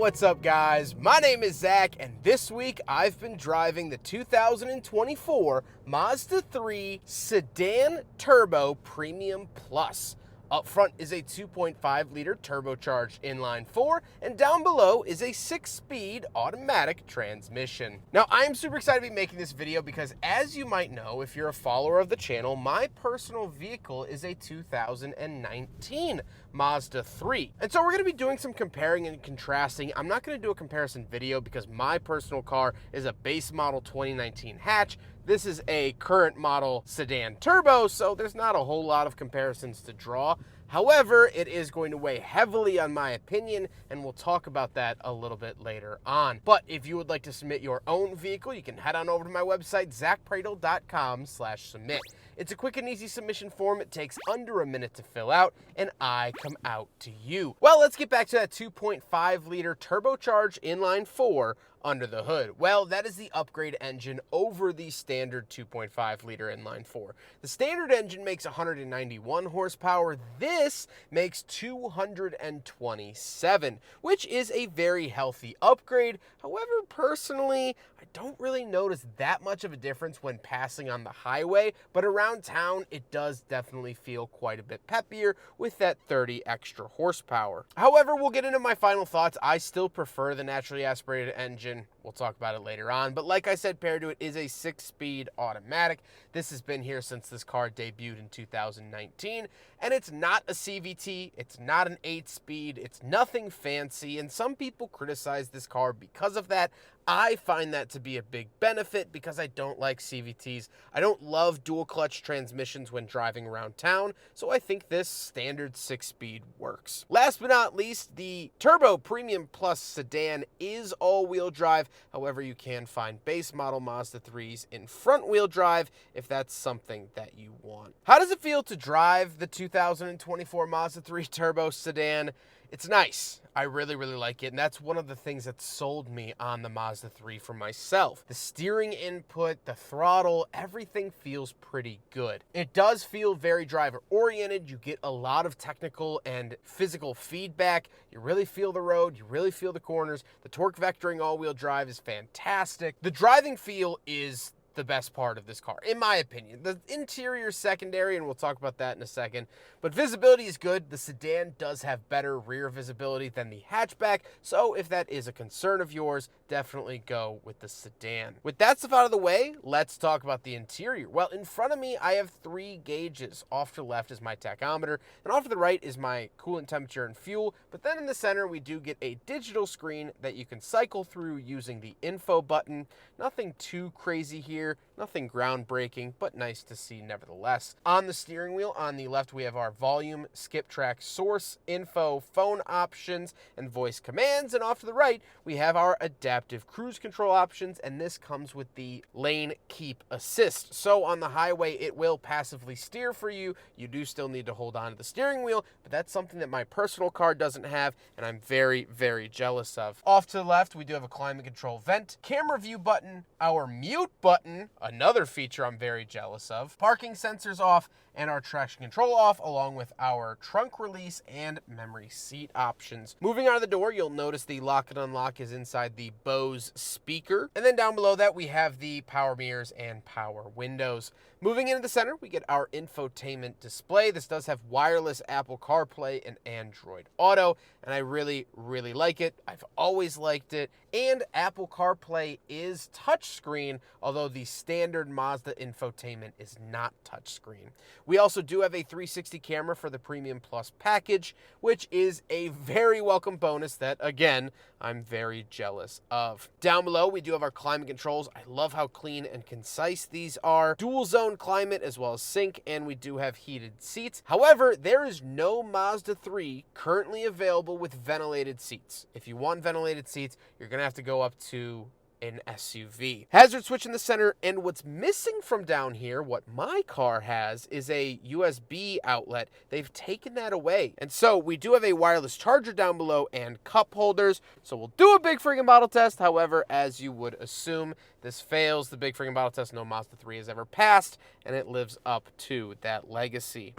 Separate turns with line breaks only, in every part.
What's up, guys? My name is Zach, and this week I've been driving the 2024 Mazda 3 Sedan Turbo Premium Plus. Up front is a 2.5-liter turbocharged inline-4, and down below is a 6-speed automatic transmission. Now, I am super excited to be making this video because, as you might know, if you're a follower of the channel, my personal vehicle is a 2019 Mazda 3. And so we're going to be doing some comparing and contrasting. I'm not going to do a comparison video because my personal car is a base model 2019 hatch. This is a current model sedan turbo, so there's not a whole lot of comparisons to draw. However, it is going to weigh heavily on my opinion, and we'll talk about that a little bit later on. But if you would like to submit your own vehicle, you can head on over to my website, zackpradel.com/submit. It's a quick and easy submission form. It takes under a minute to fill out, and I come out to you. Well, let's get back to that 2.5-liter turbocharged inline-4 under the hood. Well, that is the upgrade engine over the standard 2.5-liter inline-4. The standard engine makes 191 horsepower. This makes 227, which is a very healthy upgrade. However, personally, I don't really notice that much of a difference when passing on the highway, but around town, it does definitely feel quite a bit peppier with that 30 extra horsepower. However, we'll get into my final thoughts. I still prefer the naturally aspirated engine. We'll talk about it later on. But like I said, paired to it is a 6-speed automatic. This has been here since this car debuted in 2019. And it's not a CVT. It's not an 8-speed. It's nothing fancy. And some people criticize this car because of that. I find that to be a big benefit because I don't like CVTs. I don't love dual clutch transmissions when driving around town, so I think this standard 6-speed works. Last but not least, the Turbo Premium Plus sedan is all-wheel drive. However, you can find base model Mazda 3s in front-wheel drive if that's something that you want. How does it feel to drive the 2024 Mazda 3 Turbo sedan? It's nice. I really like it, and that's one of the things that sold me on the Mazda 3 for myself. The steering input, the throttle, everything feels pretty good. It does feel very driver-oriented. You get a lot of technical and physical feedback. You really feel the road. You really feel the corners. The torque vectoring all-wheel drive is fantastic. The driving feel is the best part of this car, in my opinion. The interior is secondary, and we'll talk about that in a second, but visibility is good. The sedan does have better rear visibility than the hatchback, so if that is a concern of yours, definitely go with the sedan. With that stuff out of the way, let's talk about the interior. Well, in front of me, I have 3 gauges. Off to the left is my tachometer, and off to the right is my coolant temperature and fuel, but then in the center, we do get a digital screen that you can cycle through using the info button. Nothing too crazy here. Nothing groundbreaking, but nice to see nevertheless. On the steering wheel, on the left, we have our volume, skip track, source, info, phone options, and voice commands. And off to the right, we have our adaptive cruise control options, and this comes with the lane keep assist. So on the highway, it will passively steer for you. You do still need to hold on to the steering wheel, but that's something that my personal car doesn't have, and I'm very jealous of. Off to the left, we do have a climate control vent, camera view button, our mute button, another feature I'm very jealous of, parking sensors off, and our traction control off, along with our trunk release and memory seat options. Moving out of the door, you'll notice the lock and unlock is inside the Bose speaker. And then down below that, we have the power mirrors and power windows. Moving into the center, we get our infotainment display. This does have wireless Apple CarPlay and Android Auto, and I really like it. I've always liked it. And Apple CarPlay is touchscreen, although the standard Mazda infotainment is not touchscreen. We also do have a 360 camera for the Premium Plus package, which is a very welcome bonus that, again, I'm very jealous of. Down below, we do have our climate controls. I love how clean and concise these are. Dual zone climate as well as sync, and we do have heated seats. However, there is no Mazda 3 currently available with ventilated seats. If you want ventilated seats, you're going to have to go up to an SUV. Hazard switch in the center, and what's missing from down here, what my car has, is a USB outlet. They've taken that away. And so we do have a wireless charger down below and cup holders. So we'll do a big friggin' bottle test. However, as you would assume, this fails the big friggin' bottle test no Mazda 3 has ever passed, and it lives up to that legacy.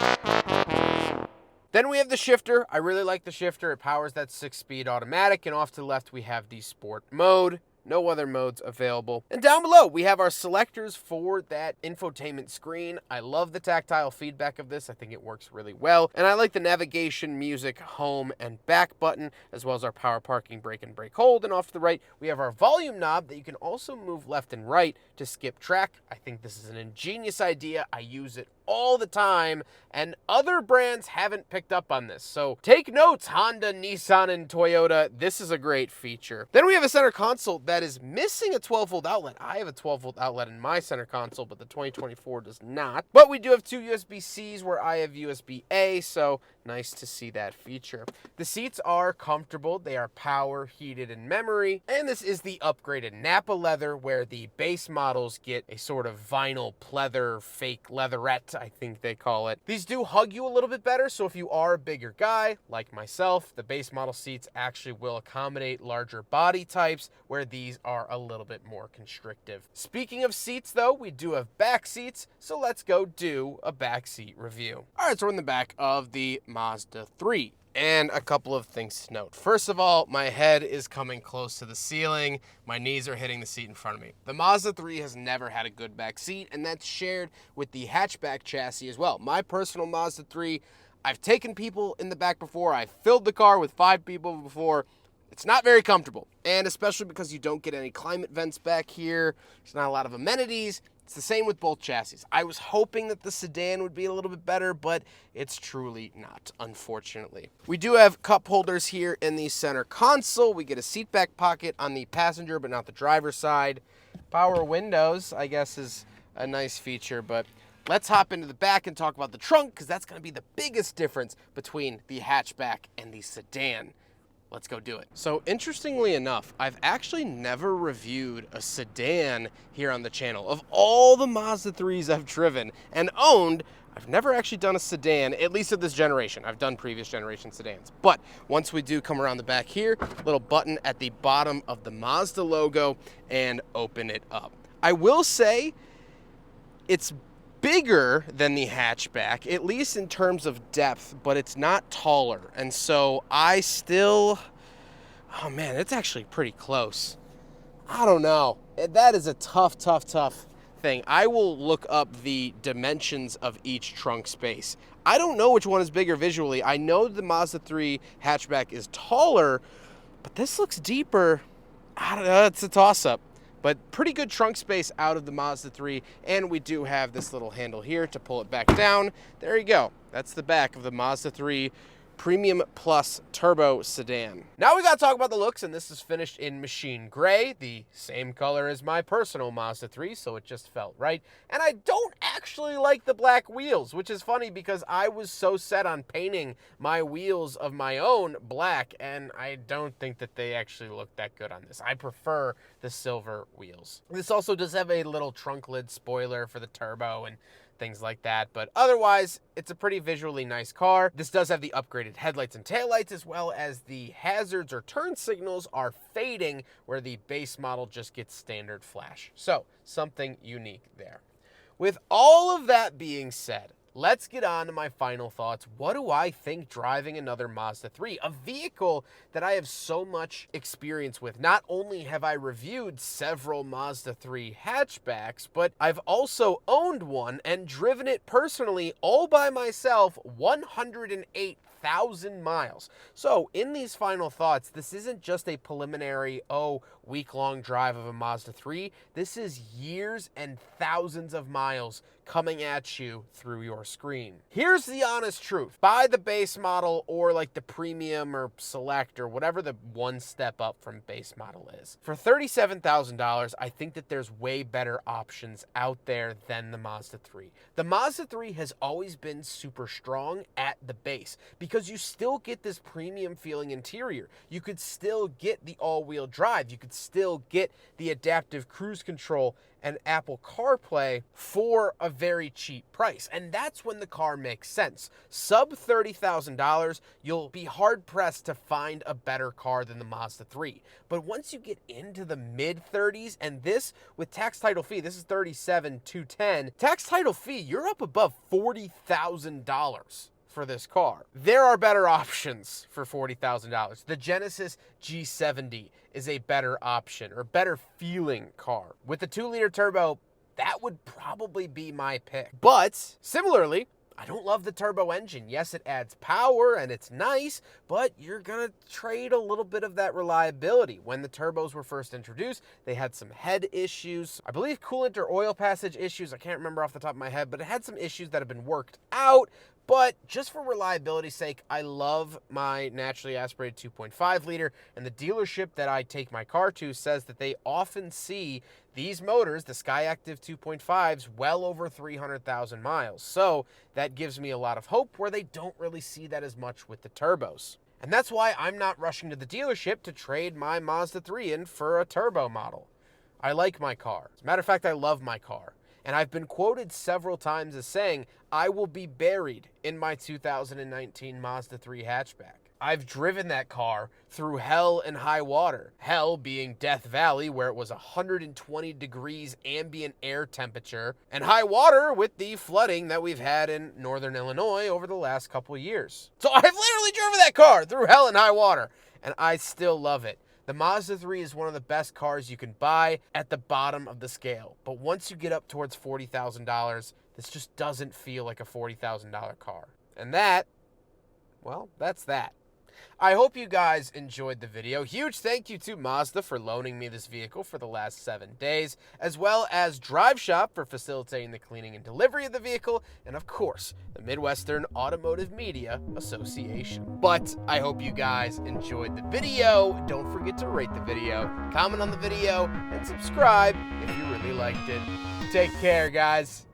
Then we have the shifter. I really like the shifter. It powers that 6-speed automatic, and off to the left we have the sport mode. No other modes available. And down below, we have our selectors for that infotainment screen. I love the tactile feedback of this. I think it works really well. And I like the navigation, music, home, and back button, as well as our power parking, brake, and brake hold. And off to the right, we have our volume knob that you can also move left and right to skip track. I think this is an ingenious idea. I use it all the time, and other brands haven't picked up on this. So take notes, Honda, Nissan, and Toyota. This is a great feature. Then we have a center console that is missing a 12-volt outlet. I have a 12-volt outlet in my center console, but the 2024 does not. But we do have 2 USB-Cs where I have USB-A, so nice to see that feature. The seats are comfortable. They are power, heated, and memory. And this is the upgraded Nappa leather, where the base models get a sort of vinyl pleather, fake leatherette, I think they call it. These do hug you a little bit better, so if you are a bigger guy, like myself, the base model seats actually will accommodate larger body types, where these are a little bit more constrictive. Speaking of seats, though, we do have back seats, so let's go do a back seat review. All right, so we're in the back of the Mazda 3. And a couple of things to note. First of all, my head is coming close to the ceiling. My knees are hitting the seat in front of me. The Mazda 3 has never had a good back seat, and that's shared with the hatchback chassis as well. My personal Mazda 3, I've taken people in the back before. I've filled the car with 5 people before. It's not very comfortable, and especially because you don't get any climate vents back here. There's not a lot of amenities. It's the same with both chassis. I was hoping that the sedan would be a little bit better, but it's truly not, unfortunately. We do have cup holders here in the center console. We get a seat back pocket on the passenger, but not the driver's side. Power windows, I guess, is a nice feature, but let's hop into the back and talk about the trunk, because that's going to be the biggest difference between the hatchback and the sedan. Let's go do it. So interestingly enough, I've actually never reviewed a sedan here on the channel. Of all the Mazda 3s I've driven and owned, I've never actually done a sedan, at least of this generation. I've done previous generation sedans. But once we do come around the back here, little button at the bottom of the Mazda logo, and open it up. I will say it's bigger than the hatchback, at least in terms of depth, but it's not taller. And so I still, oh man, it's actually pretty close. I don't know. That is a tough thing. I will look up the dimensions of each trunk space. I don't know which one is bigger visually. I know the Mazda 3 hatchback is taller, but this looks deeper. I don't know, it's a toss-up. But pretty good trunk space out of the Mazda 3, and we do have this little handle here to pull it back down. There you go. That's the back of the Mazda 3 Premium Plus Turbo Sedan. Now we gotta talk about the looks, and this is finished in machine gray, the same color as my personal Mazda 3, so it just felt right. And I don't actually like the black wheels, which is funny because I was so set on painting my wheels of my own black, and I don't think that they actually look that good on this. I prefer the silver wheels. This also does have a little trunk lid spoiler for the turbo and things like that, but otherwise it's a pretty visually nice car. This does have the upgraded headlights and taillights, as well as the hazards or turn signals are fading, where the base model just gets standard flash. So something unique there. With all of that being said, let's get on to my final thoughts. What do I think driving another Mazda 3? A vehicle that I have so much experience with. Not only have I reviewed several Mazda 3 hatchbacks, but I've also owned one and driven it personally all by myself 108,000 miles. So in these final thoughts, this isn't just a preliminary, week-long drive of a Mazda 3. This is years and thousands of miles coming at you through your screen. Here's the honest truth. Buy the base model, or like the premium or select or whatever the one step up from base model is. For $37,000, I think that there's way better options out there than the Mazda 3. The Mazda 3 has always been super strong at the base because you still get this premium feeling interior. You could still get the all-wheel drive. You could still get the adaptive cruise control and Apple CarPlay for a very cheap price. And that's when the car makes sense. Sub $30,000, you'll be hard-pressed to find a better car than the Mazda 3. But once you get into the mid-30s, and this with tax title fee, this is $37,210. Tax title fee, you're up above $40,000 for this car. There are better options for $40,000. The Genesis G70 is a better option, or better feeling car. With the 2-liter turbo, that would probably be my pick. But similarly, I don't love the turbo engine. Yes, it adds power and it's nice, but you're gonna trade a little bit of that reliability. When the turbos were first introduced, they had some head issues. I believe coolant or oil passage issues. I can't remember off the top of my head, but it had some issues that have been worked out. But just for reliability's sake, I love my naturally aspirated 2.5 liter, and the dealership that I take my car to says that they often see these motors, the Skyactiv 2.5s, well over 300,000 miles. So that gives me a lot of hope, where they don't really see that as much with the turbos. And that's why I'm not rushing to the dealership to trade my Mazda 3 in for a turbo model. I like my car. As a matter of fact, I love my car. And I've been quoted several times as saying, I will be buried in my 2019 Mazda 3 hatchback. I've driven that car through hell and high water. Hell being Death Valley, where it was 120 degrees ambient air temperature, and high water with the flooding that we've had in northern Illinois over the last couple of years. So I've literally driven that car through hell and high water, and I still love it. The Mazda 3 is one of the best cars you can buy at the bottom of the scale. But once you get up towards $40,000, this just doesn't feel like a $40,000 car. And that, well, that's that. I hope you guys enjoyed the video. Huge thank you to Mazda for loaning me this vehicle for the last 7 days, as well as Drive Shop for facilitating the cleaning and delivery of the vehicle, and of course, the Midwestern Automotive Media Association. But I hope you guys enjoyed the video. Don't forget to rate the video, comment on the video, and subscribe if you really liked it. Take care, guys.